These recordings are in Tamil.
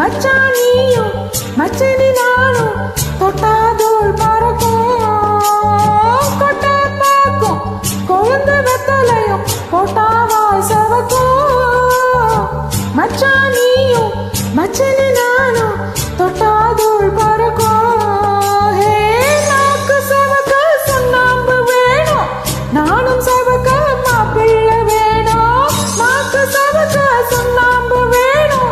மச்சான் நீயும் மச்சனி நானும் தொட்டாதோள் பறக்கும் கொட்ட பாக்கும் கொழுந்து வெத்தலையும் போட்டாவாய் செவக்கும் மச்சான் நீயும் மச்சனி நானும் தொட்டாதோள் பறக்கும் நாக்கு செவக்க சுண்ணாம்பு வேணும் நானும் செவக்க மாப்பிள்ளை வேணும் நாக்கு செவக்க சுண்ணாம்பு வேணும்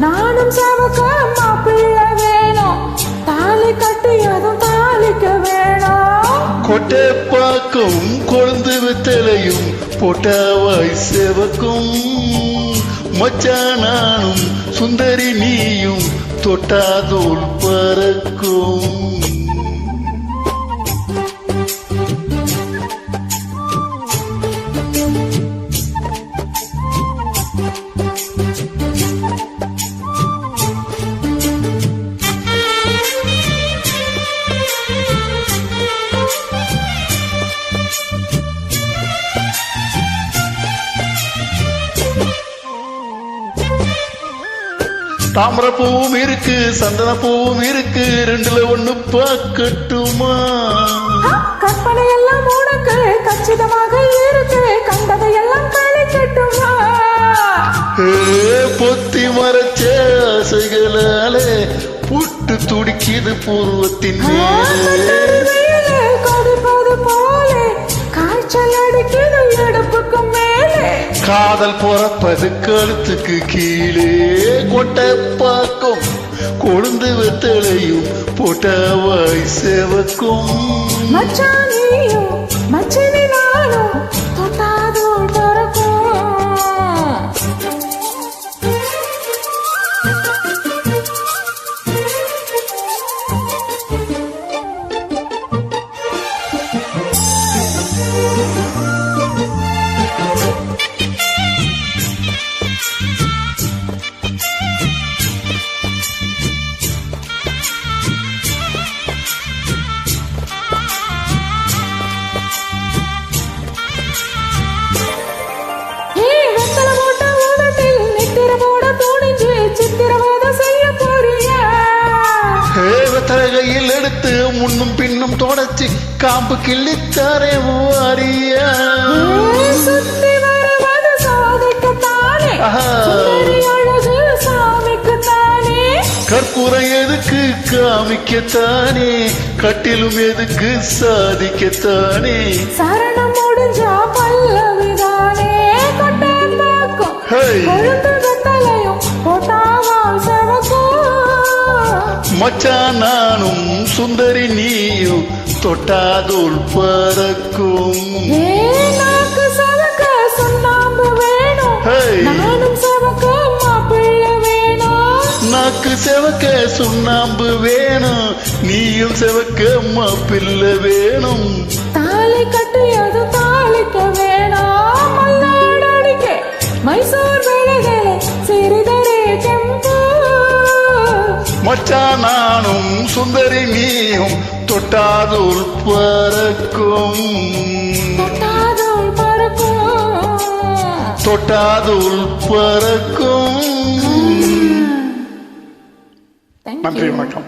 நானும் செவக்க மாப்பிள்ளை வேணும் தாலி கட்டியதும் தாலிக்க வேணும் கொட்டை பாக்கும் கொழுந்து வெத்தலையும் போட்டாவாய் செவக்கும் மச்சான் நானும் சுந்தரி நீயும் தொட்டாதோள் பறக்கும் தாமரை பூவும் இருக்கு சந்தன பூவும் இருக்கு ரெண்டுல ஒண்ணு பார்க்கட்டுமா கற்பனை எல்லாம் உனக்கு கச்சிதமாக இருக்கு கண்டதையெல்லாம் கழிக்கட்டுமா பொத்தி மறைச்ச ஆசைகளாலே புட்டு துடிக்குது பூர்வத்தின் கொதிப்பது போல காய்ச்சல் அடிக்குது எடுப்புக்கு மேலே காதல் பொறப்பது கழுத்துக்கு கீழே கொட்டை பாக்கும் கொழுந்து வெத்தலையும் போட்டாவாய் செவக்கும் மச்சான் நீயும் மச்சனி நானும் தொட்டாதோள் பறக்கும் தலகையில் எடுத்து முன்னும் பின்னும் தொடச்சி காம்பு கிள்ளித்தாரே வாரியா சுத்தி வருவது சாதிக்கத்தானே அழகு சாமிக்குத்தானே கற்பூரை எதுக்கு காமிக்கத்தானே கட்டிலும் எதுக்கு சாதிக்கத்தானே சரணம் முடிஞ்சா பல்லவிதானே கொட்டை பாக்கும் கொழுந்து வெத்தலையும் போட்டாவாய் செவக்கும் மச்சான் நானும் சுந்தரி நீயும் தொட்டாதோள் பறக்கும் நாக்கு செவக்க சுண்ணாம்பு வேணும் நானும் செவக்க மாப்பிள்ளை வேணும் நாக்கு செவக்க சுண்ணாம்பு வேணும் நீயும் செவக்க மாப்பிள்ளை வேணும் தாலி கட்டியது தாலிக்க வேணும் மல்லாடு அடிக்க மைசூர் வேலைகளை சிறிதரே செம்பு மச்சான் நானும் சுந்தரி நீயும் தொட்டாதோள் பறக்கும் தொட்டாதோள் பறக்கும் தொட்டாதோள் பறக்கும் நன்றி வணக்கம்.